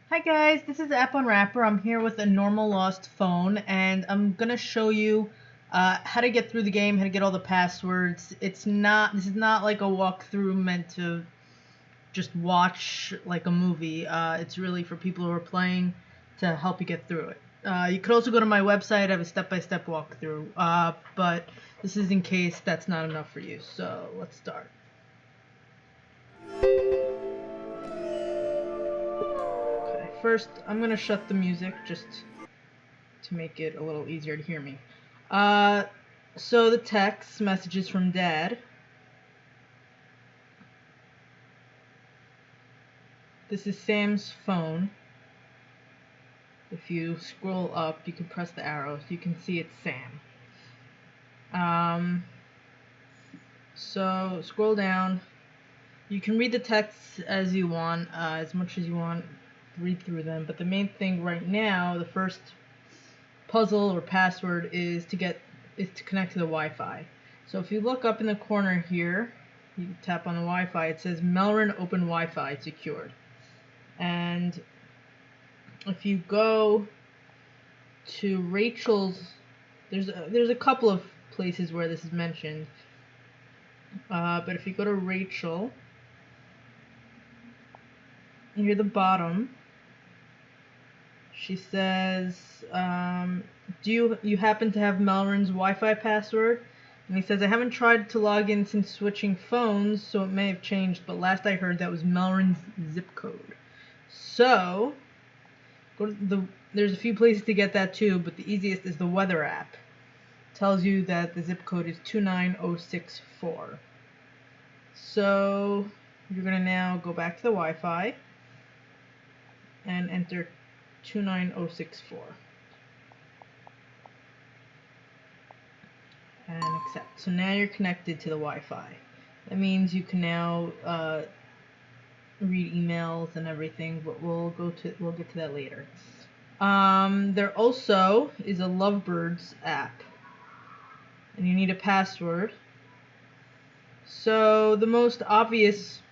Hi guys, this is App Unwrapper. I'm here with a normal lost phone, and I'm gonna show you how to get through the game, how to get all the passwords. This is not like a walkthrough meant to just watch like a movie. It's really for people who are playing to help you get through it. You could also go to my website. I have a step-by-step walkthrough, but this is in case that's not enough for you. So let's start. Okay, first I'm gonna shut the music just to make it a little easier to hear me. Uh, so the text messages from Dad. This is Sam's phone. If you scroll up, you can press the arrow so you can see it's Sam. So scroll down. You can read the texts as you want, as much as you want. Read through them, but the main thing right now, the first puzzle or password is to connect to the Wi-Fi. So if you look up in the corner here, you tap on the Wi-Fi, it says Melrin Open Wi-Fi Secured. And if you go to Rachel's, there's a couple of places where this is mentioned. But if you go to Rachel, near the bottom, she says, do you happen to have Melrin's Wi-Fi password? And he says, I haven't tried to log in since switching phones, so it may have changed, but last I heard that was Melrin's zip code. So, there's a few places to get that too, but the easiest is the weather app. It tells you that the zip code is 29064. So, you're going to now go back to the Wi-Fi and enter 29064. And accept. So now you're connected to the Wi-Fi. That means you can now read emails and everything, but we'll get to that later. There also is a Lovebirds app, and you need a password. So the most obvious,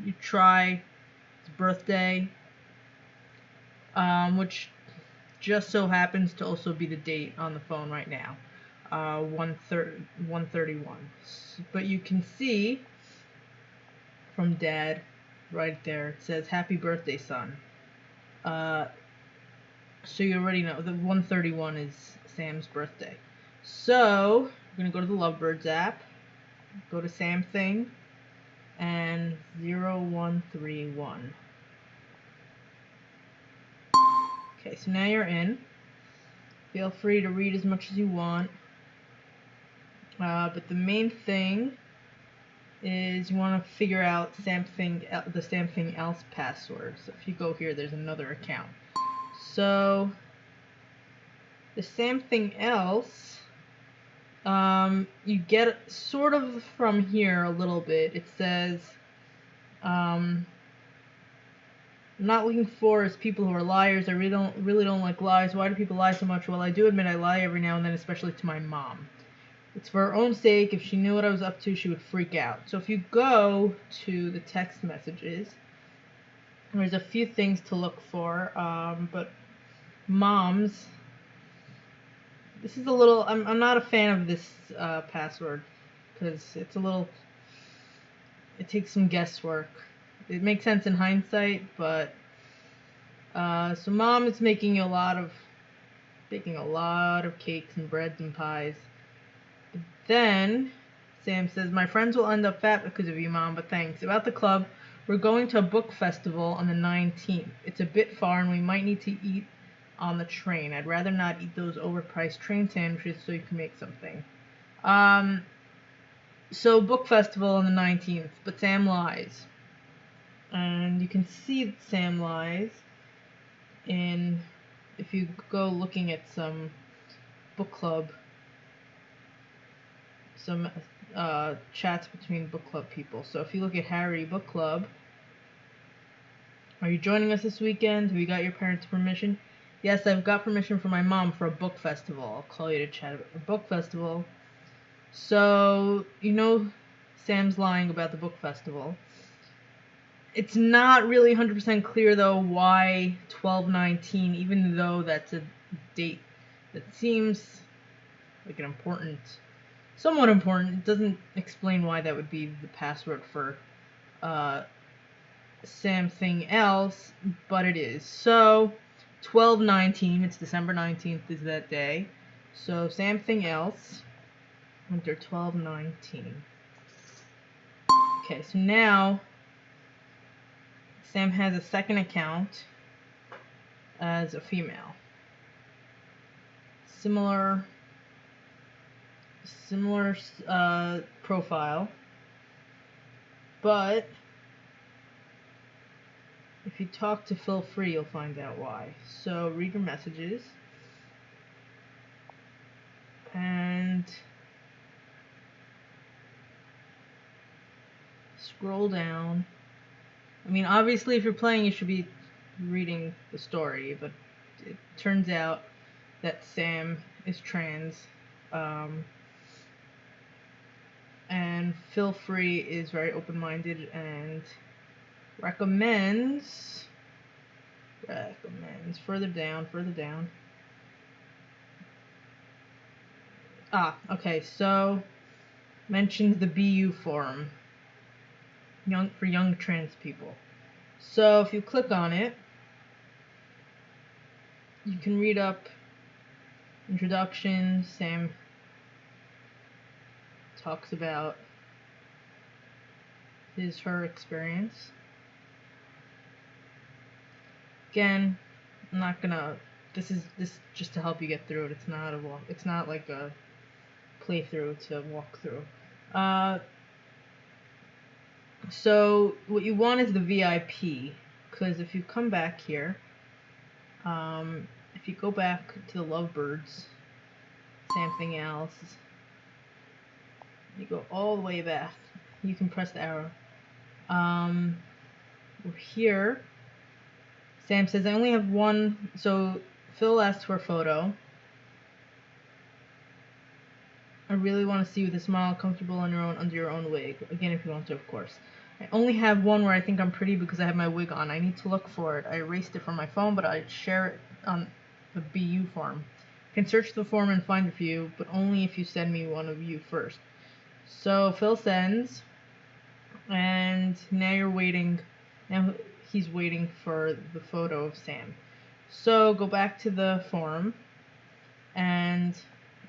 you try birthday, which just so happens to also be the date on the phone right now, 131. But you can see from Dad right there, it says happy birthday, son. So you already know the 131 is Sam's birthday. So we're gonna go to the Lovebirds app, go to Sam Thing, and 0131. Okay, so now you're in. Feel free to read as much as you want. But the main thing is you want to figure out the Something Else password. So if you go here, there's another account. So the Something Else, you get sort of from here a little bit. It says, I'm not looking for is people who are liars. I really don't like lies. Why do people lie so much? Well, I do admit I lie every now and then, especially to my mom. It's for her own sake. If she knew what I was up to, she would freak out. So if you go to the text messages, there's a few things to look for. But moms, this is a little. I'm not a fan of this password because it's a little. It takes some guesswork. It makes sense in hindsight, but so mom is baking a lot of cakes and breads and pies. But then Sam says, my friends will end up fat because of you, Mom, but thanks. About the club, we're going to a book festival on the 19th. It's a bit far and we might need to eat on the train. I'd rather not eat those overpriced train sandwiches so you can make something. So book festival on the 19th, but Sam lies. And you can see that Sam lies if you go looking at some book club, some chats between book club people. So if you look at Harry Book Club, are you joining us this weekend? Have you got your parents' permission? Yes, I've got permission from my mom for a book festival. I'll call you to chat about the book festival. So, Sam's lying about the book festival. It's not really 100% clear though why 12/19, even though that's a date that seems like somewhat important. It doesn't explain why that would be the password for something else, but it is. So 12/19, it's December 19th is that day. So something else, enter 12/19. Okay, so now Sam has a second account as a female. Similar profile, but if you talk to Phil Free, you'll find out why. So read your messages and scroll down. I mean, obviously, if you're playing, you should be reading the story, but it turns out that Sam is trans. And Phil Free is very open-minded and recommends further down. Okay, so mentions the BU forum, for young trans people. So if you click on it, you can read up introduction. Sam talks about her experience. Again, I'm not gonna. This is just to help you get through it. It's not like a playthrough to walk through. So what you want is the VIP, because if you come back here, if you go back to the Lovebirds, something else, you go all the way back. You can press the arrow. We're here. Sam says, I only have one. So Phil asks for a photo. I really want to see you with a smile, comfortable on your own, under your own wig. Again, if you want to, of course. I only have one where I think I'm pretty because I have my wig on. I need to look for it. I erased it from my phone, but I'd share it on the BU form. You can search the form and find it for you, but only if you send me one of you first. So Phil sends, and now you're waiting. Now he's waiting for the photo of Sam. So go back to the forum, and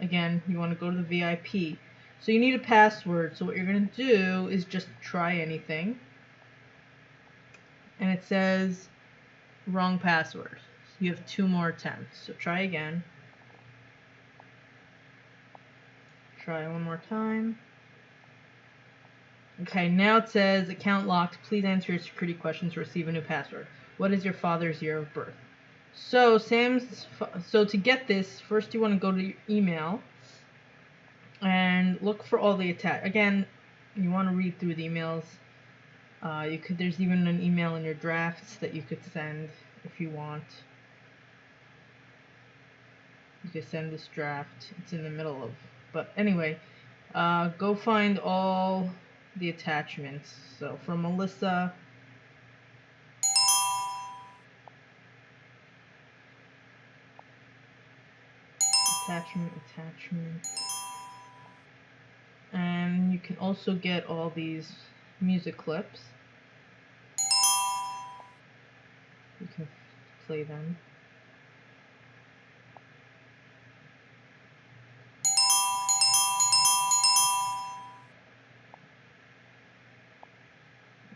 again, you want to go to the VIP. So you need a password. So what you're going to do is just try anything. And it says wrong password. So you have 2 more attempts. So try again. Try one more time. Okay, now it says account locked. Please answer your security questions to receive a new password. What is your father's year of birth? So to get this, first you want to go to your email and look for all the again, you want to read through the emails. There's even an email in your drafts that you could send if you want. You could send this draft. It's in the middle of, but anyway, go find all the attachments. So from Melissa, attachment. And you can also get all these music clips. You can play them.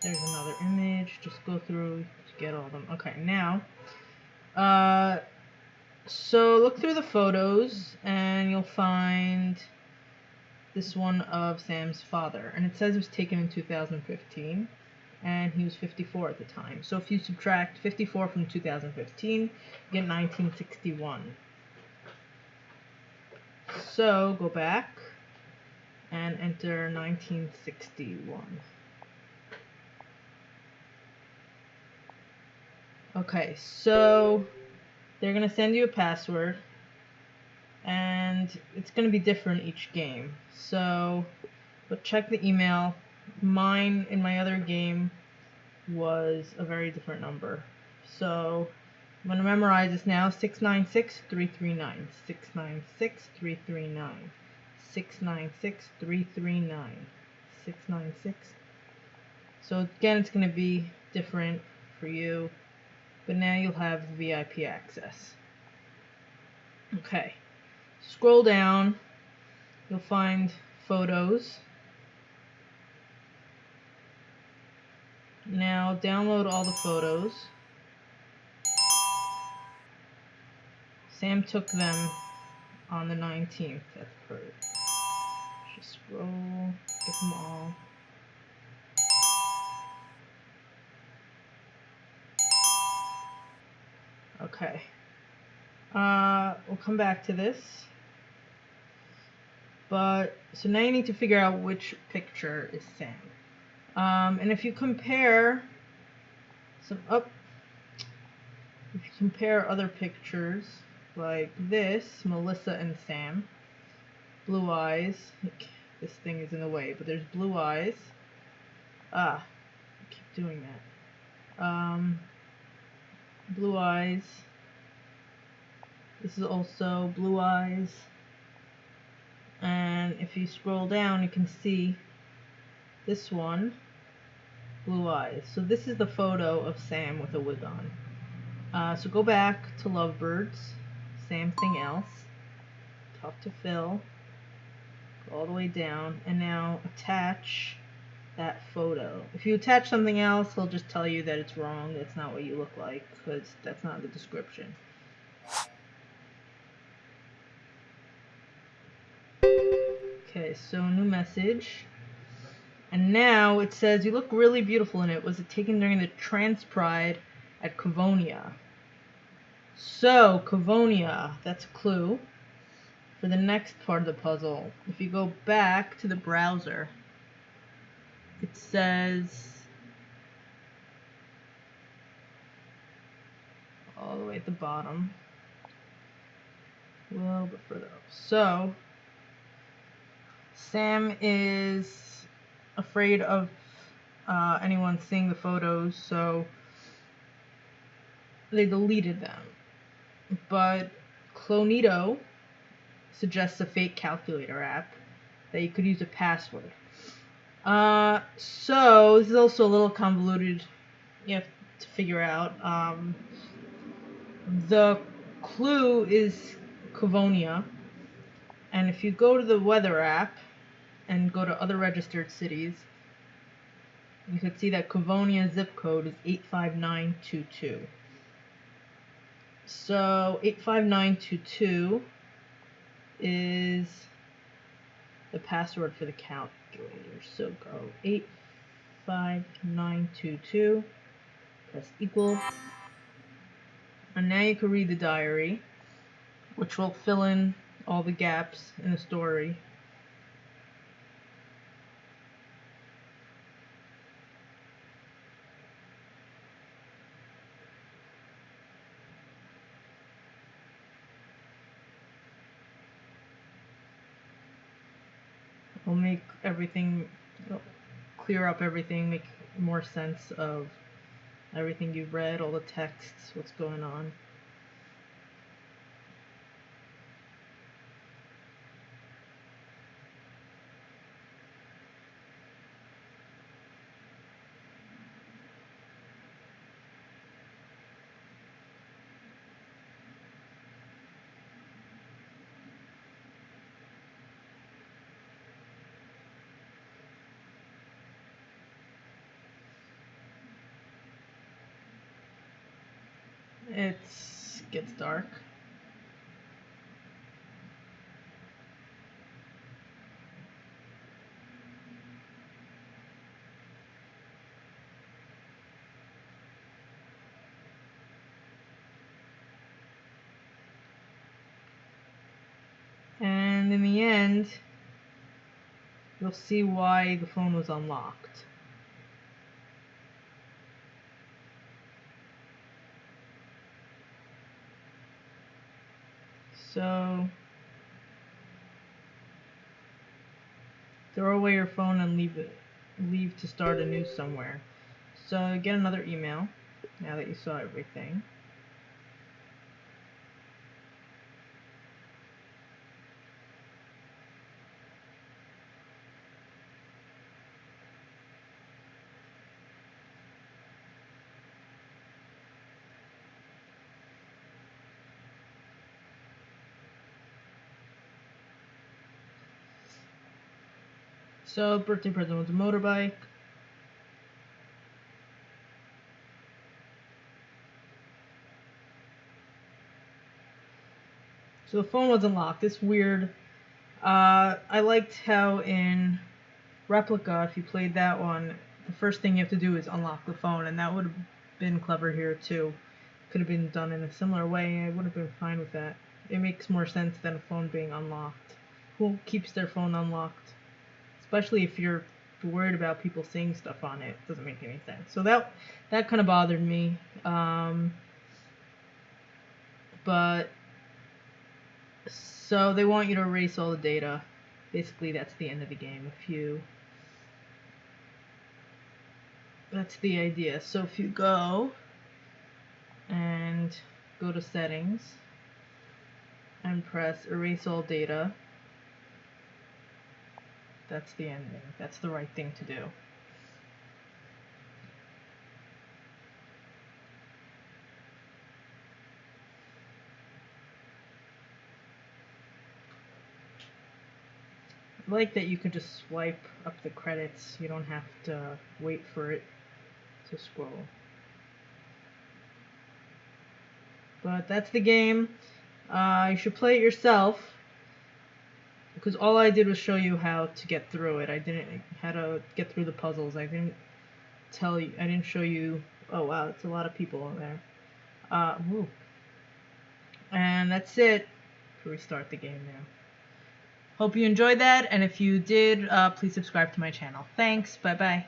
There's another image. Just go through to get all of them. Okay, now, so look through the photos and you'll find this one of Sam's father, and it says it was taken in 2015, and he was 54 at the time. So if you subtract 54 from 2015, you get 1961. So go back and enter 1961. Okay, so they're going to send you a password, and it's going to be different each game. So, but check the email. Mine in my other game was a very different number. So I'm going to memorize this now. 696-339. 696-339. 696-339. 696. So again, it's going to be different for you, but now you'll have the VIP access. Okay. Scroll down. You'll find photos. Now download all the photos. Sam took them on the 19th. That's perfect. Just scroll, get them all. Okay. We'll come back to this. But, so now you need to figure out which picture is Sam. And if you compare if you compare other pictures, like this, Melissa and Sam, blue eyes, this thing is in the way, but there's blue eyes. I keep doing that. Blue eyes. This is also blue eyes. And if you scroll down, you can see this one, blue eyes. So this is the photo of Sam with a wig on. So go back to Lovebirds, Something Else, talk to Phil, go all the way down, and now attach that photo. If you attach something else, he'll just tell you that it's wrong, that's not what you look like, because that's not the description. Okay, so new message. And now it says, you look really beautiful in it. Was it taken during the Trans Pride at Cavonia? So, Cavonia, that's a clue for the next part of the puzzle. If you go back to the browser, it says, all the way at the bottom, a little bit further up. So, Sam is afraid of anyone seeing the photos, so they deleted them. But Clonito suggests a fake calculator app that you could use a password. So this is also a little convoluted. You have to figure out. The clue is Cavonia, and if you go to the weather app and go to other registered cities, you could see that Cavonia zip code is 85922. So 85922 is the password for the calculator. So go 85922, press equal, and now you can read the diary, which will fill in all the gaps in the story. It'll make everything, clear up everything, make more sense of everything you've read, all the texts, what's going on. It gets dark. And in the end, you'll see why the phone was unlocked. So, throw away your phone and leave to start anew somewhere. So get another email now that you saw everything. So birthday present was a motorbike. So the phone wasn't locked. It's weird. I liked how in Replica, if you played that one, the first thing you have to do is unlock the phone, and that would have been clever here too. Could have been done in a similar way. I would have been fine with that. It makes more sense than a phone being unlocked. Who keeps their phone unlocked? Especially if you're worried about people seeing stuff on it. It doesn't make any sense. So that kind of bothered me. But so they want you to erase all the data. Basically, that's the end of the game. That's the idea. So if you go and go to settings and press erase all data, that's the ending. That's the right thing to do. I like that you can just swipe up the credits. You don't have to wait for it to scroll. But that's the game. You should play it yourself, because all I did was show you how to get through it. I didn't how to get through the puzzles. I didn't show you. Oh wow, it's a lot of people in there. Woo. And that's it. Restart the game now. Hope you enjoyed that, and if you did, please subscribe to my channel. Thanks. Bye bye.